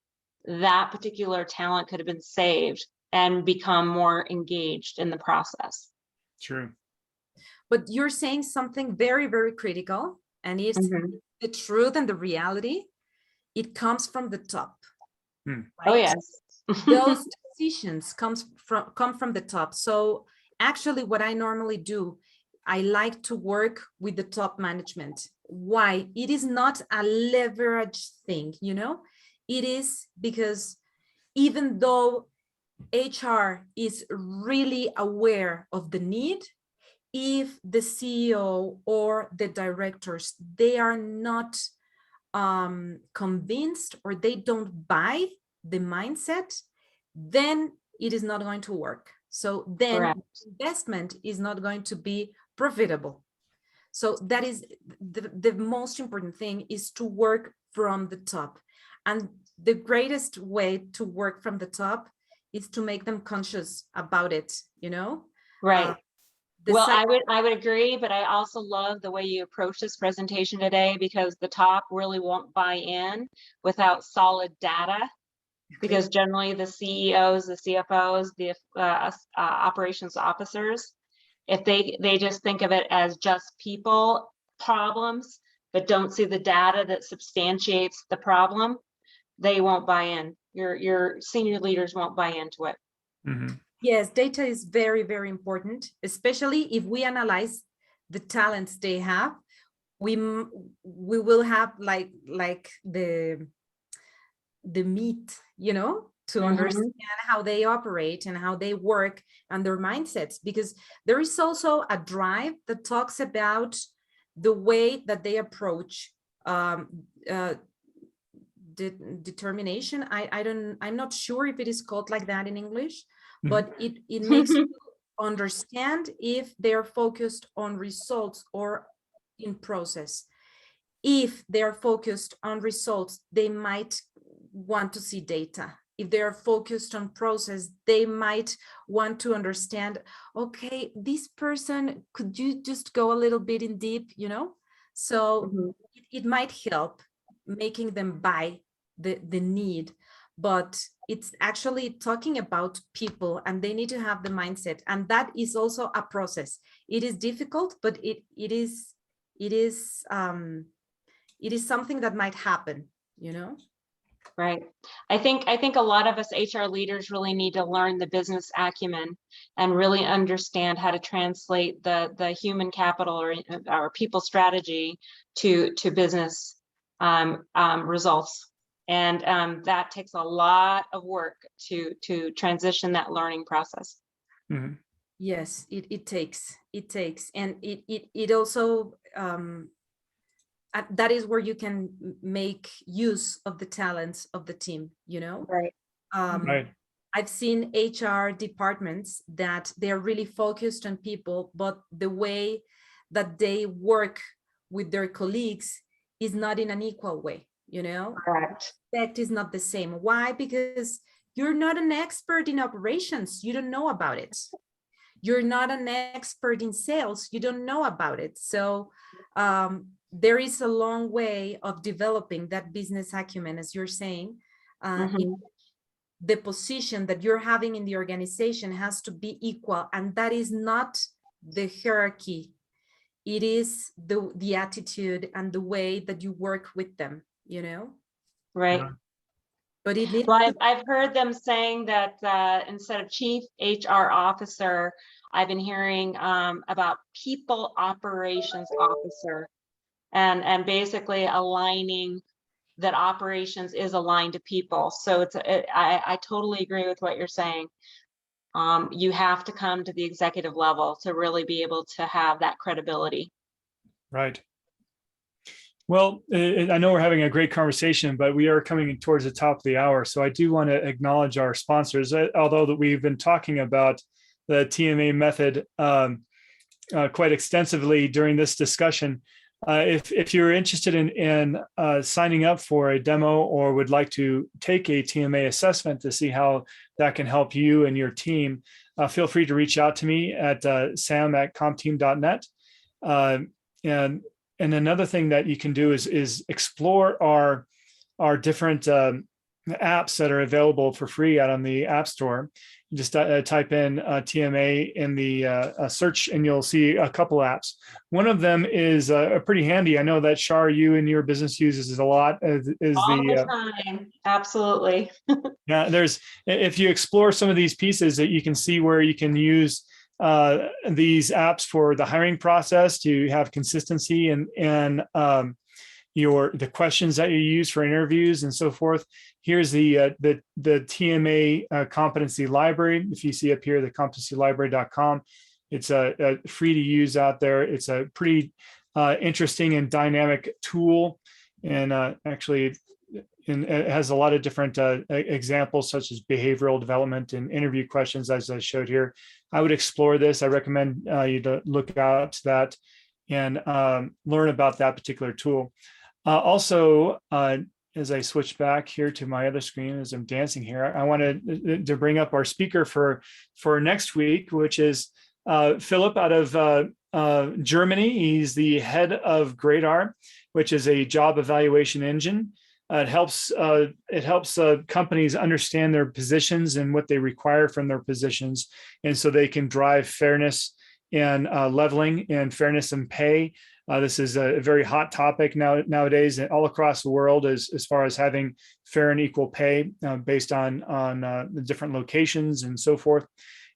that particular talent could have been saved and become more engaged in the process. True. But you're saying something very, very critical, and it's the truth and the reality. It comes from the top. Hmm. Right? Oh, yes. Those decisions come from the top. So actually what I normally do, I like to work with the top management. Why? It is not a leverage thing, you know? It is because even though HR is really aware of the need, if the CEO or the directors, they are not convinced, or they don't buy the mindset, then it is not going to work. So then Correct. investment is not going to be profitable. So that is the most important thing, is to work from the top. And the greatest way to work from the top is to make them conscious about it, you know? Right. Well, I would agree, but I also love the way you approach this presentation today, because the top really won't buy in without solid data. Because generally the CEOs, the CFOs, the operations officers, if they just think of it as just people problems, but don't see the data that substantiates the problem, they won't buy in. Your senior leaders won't buy into it. Mm-hmm. Yes, data is very, very important, especially if we analyze the talents they have. We will have like the meat, you know, to understand how they operate and how they work and their mindsets, because there is also a drive that talks about the way that they approach determination. I'm not sure if it is called like that in English, but it makes you understand if they're focused on results or in process. If they're focused on results, they might want to see data. If they're focused on process, they might want to understand, okay, this person, could you just go a little bit in deep, you know? So it might help making them buy the need, but it's actually talking about people, and they need to have the mindset, and that is also a process. It is difficult, but it is something that might happen, you know? Right. I think a lot of us HR leaders really need to learn the business acumen and really understand how to translate the human capital or people strategy to business results. And that takes a lot of work to transition that learning process. Mm-hmm. Yes, it takes, and it also that is where you can make use of the talents of the team, you know? Right. Right. I've seen HR departments that they're really focused on people, but the way that they work with their colleagues is not in an equal way, you know? Correct. Respect is not the same. Why? Because you're not an expert in operations. You don't know about it. You're not an expert in sales. You don't know about it. So there is a long way of developing that business acumen, as you're saying. The position that you're having in the organization has to be equal, and that is not the hierarchy. It is the attitude and the way that you work with them, you know? Right. Yeah. But it needs Well, I've heard them saying that instead of chief HR officer, I've been hearing about people operations officer, and basically aligning that operations is aligned to people. So I totally agree with what you're saying. You have to come to the executive level to really be able to have that credibility. Right. Well, I know we're having a great conversation, but we are coming towards the top of the hour. So I do want to acknowledge our sponsors, although that we've been talking about the TMA method quite extensively during this discussion. If you're interested in signing up for a demo or would like to take a TMA assessment to see how that can help you and your team, feel free to reach out to me at sam@compteam.net. And another thing that you can do is explore our different apps that are available for free out on the App Store. You just type in TMA in the search, and you'll see a couple apps. One of them is pretty handy. I know that Shar, you and your business uses a lot. All the time, absolutely. Yeah, if you explore some of these pieces, that you can see where you can use these apps for the hiring process to have consistency and the questions that you use for interviews and so forth. Here's the TMA competency library. If you see up here, the competencylibrary.com, it's free to use out there. It's a pretty interesting and dynamic tool, and actually it has a lot of different examples, such as behavioral development and interview questions, as I showed here. I would explore this. I recommend you to look out to that and learn about that particular tool. Also, as I switch back here to my other screen, as I'm dancing here, I wanted to bring up our speaker for next week, which is Philip out of Germany. He's the head of Gradar, which is a job evaluation engine. It helps companies understand their positions and what they require from their positions, and so they can drive fairness and leveling and fairness in pay. This is a very hot topic nowadays all across the world, as far as having fair and equal pay based on the different locations and so forth.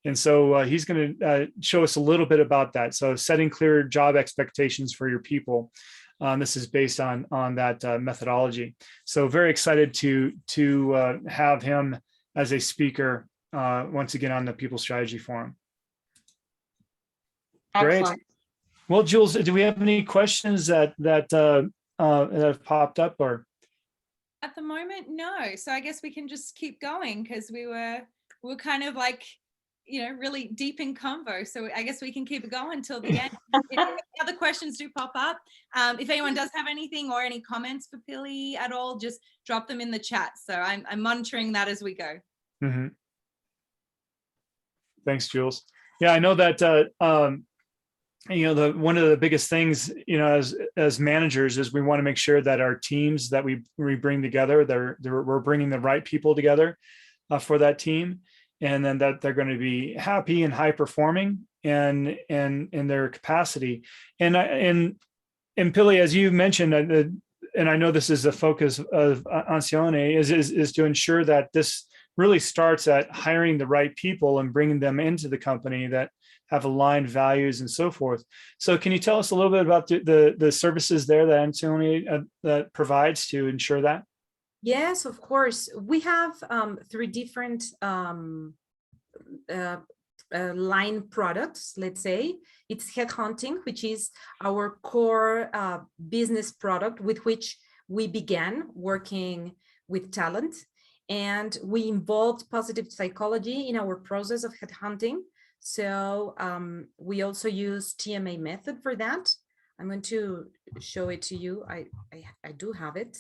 And so he's going to show us a little bit about that. So setting clear job expectations for your people. This is based on that methodology. So very excited to have him as a speaker once again on the People Strategy Forum. Excellent. Great. Well, Jules, do we have any questions that have popped up, or? At the moment, no. So I guess we can just keep going, because we were kind of like, really deep in convo. So I guess we can keep it going till the end. If any other questions do pop up, if anyone does have anything or any comments for Pily at all, just drop them in the chat. So I'm monitoring that as we go. Mm-hmm. Thanks, Jules. Yeah, I know that one of the biggest things, as managers, is we want to make sure that our teams that we bring together, we're bringing the right people together for that team, and then that they're going to be happy and high performing and in their capacity. And Pily, as you mentioned, and I know this is the focus of Ancione, is to ensure that this really starts at hiring the right people and bringing them into the company that have aligned values and so forth. So can you tell us a little bit about the services there that Ancione that provides to ensure that? Yes, of course. We have 3 different line products, let's say. It's headhunting, which is our core business product with which we began working with talent. And we involved positive psychology in our process of headhunting. So we also use TMA method for that. I'm going to show it to you. I do have it.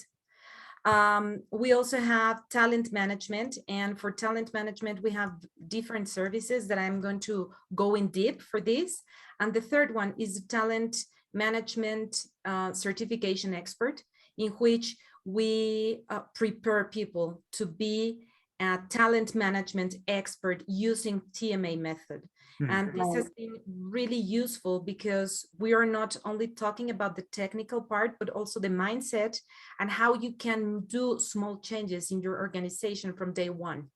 We also have talent management, and for talent management, we have different services that I'm going to go in deep for this. And the third one is the talent management certification expert, in which we prepare people to be a talent management expert using TMA method. Mm-hmm. And this has been really useful because we are not only talking about the technical part, but also the mindset and how you can do small changes in your organization from day one,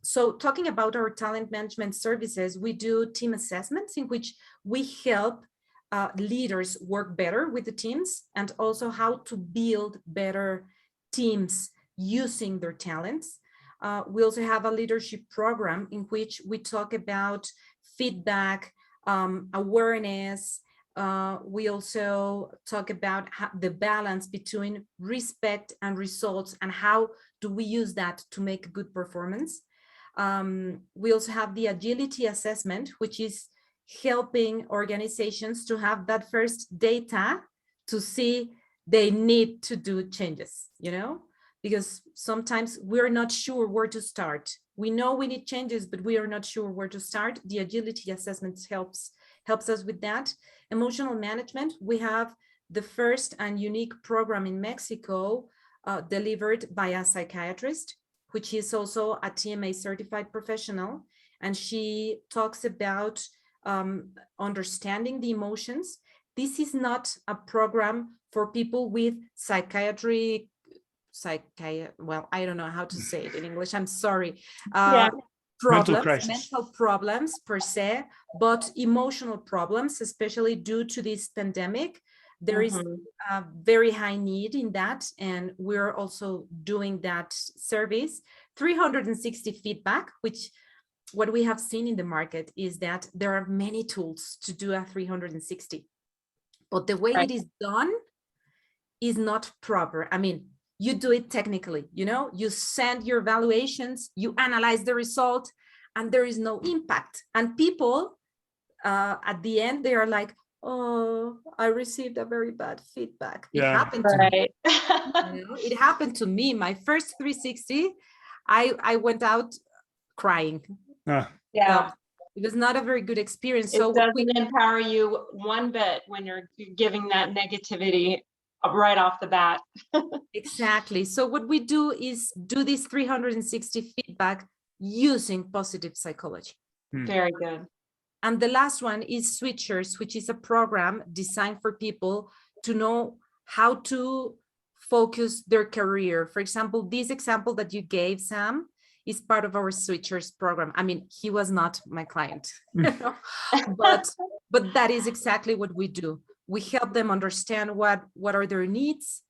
So talking about our talent management services, we do team assessments in which we help leaders work better with the teams, and also how to build better teams using their talents. We also have a leadership program in which we talk about feedback, awareness. We also talk about the balance between respect and results, and how do we use that to make good performance. We also have the agility assessment, which is helping organizations to have that first data to see they need to do changes, because sometimes we're not sure where to start. We know we need changes, but we are not sure where to start. The agility assessment helps us with that. Emotional management, we have the first and unique program in Mexico delivered by a psychiatrist, which is also a TMA certified professional. And she talks about understanding the emotions. This is not a program for people with well, I don't know how to say it in English, I'm sorry. Mental problems per se, but emotional problems, especially due to this pandemic. There is a very high need in that, and we're also doing that service. 360 feedback, which what we have seen in the market is that there are many tools to do a 360, but the way it is done is not proper. I mean, you do it technically, you know, you send your evaluations, you analyze the result, and there is no impact. And people at the end, they are like, oh, I received a very bad feedback. It happened to me. You know, it happened to me. My first 360, I went out crying. So it was not a very good experience. So it doesn't empower you one bit when you're giving that negativity right off the bat. Exactly. So what we do is do this 360 feedback using positive psychology. Very good. And the last one is Switchers, which is a program designed for people to know how to focus their career. For example, this example that you gave, Sam, is part of our Switchers program. I mean, he was not my client, you know? but that is exactly what we do. We help them understand what are their needs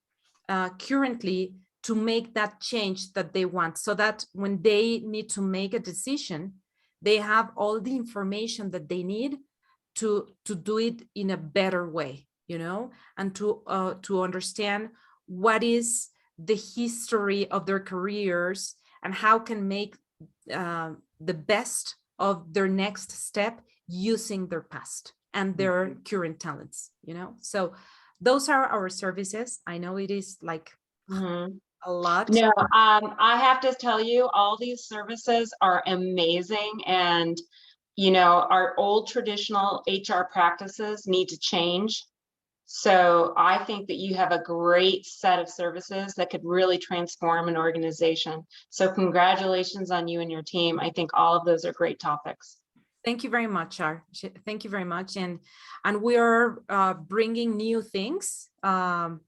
currently to make that change that they want, so that when they need to make a decision, they have all the information that they need to do it in a better way, you know, and to understand what is the history of their careers and how can make the best of their next step using their past and their current talents, you know. So those are our services. I know it is like a lot. No, I have to tell you, all these services are amazing. And, you know, our old traditional HR practices need to change. So I think that you have a great set of services that could really transform an organization. So congratulations on you and your team. I think all of those are great topics. Thank you very much, Char. Thank you very much. And we are bringing new things in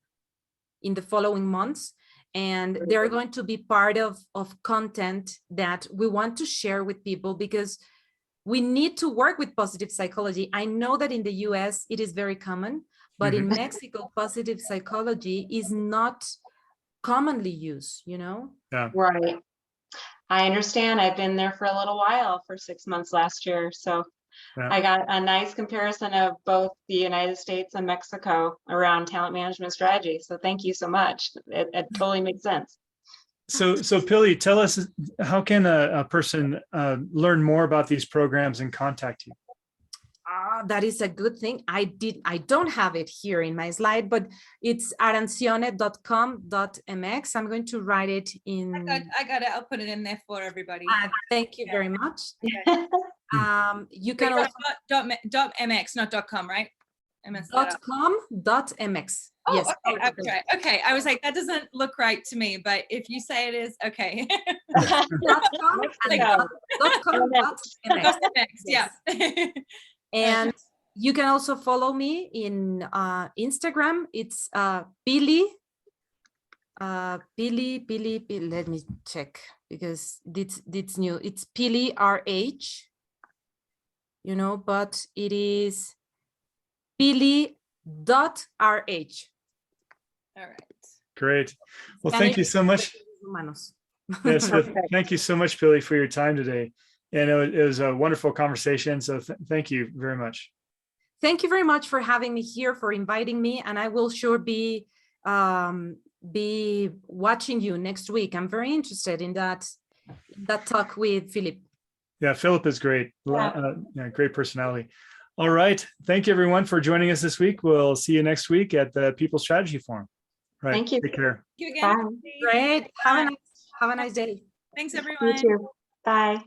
the following months. And they're going to be part of content that we want to share with people, because we need to work with positive psychology. I know that in the US, it is very common, but in Mexico, positive psychology is not commonly used, you know? Yeah. Right. I understand. I've been there for a little while, for 6 months last year. So I got a nice comparison of both the United States and Mexico around talent management strategy. So thank you so much. It totally makes sense. So Pily, tell us, how can a person learn more about these programs and contact you? That is a good thing. I don't have it here in my slide, but it's arancione.com.mx. I'm going to write it in. I got it. I'll put it in there for everybody. Thank you very much. You can also .mx, not .com, right? .com.mx. Oh, yes. Okay. Okay. I was like, that doesn't look right to me, but if you say it is, okay. .com.mx. Yeah. And you can also follow me in Instagram. It's Pily. Pily. Let me check, because it's new. It's Pily RH. You know, but it is Pily.rh. All right. Great. Well, thank you so much. Yes, thank you so much, Pily, for your time today. And it was a wonderful conversation. So thank you very much. Thank you very much for having me here, for inviting me. And I will sure be watching you next week. I'm very interested in that talk with Philip. Yeah, Philip is great. Great personality. All right. Thank you, everyone, for joining us this week. We'll see you next week at the People Strategy Forum. Right. Thank you. Take care. Thank you again. Great. Have a nice day. Thanks, everyone. You too. Bye.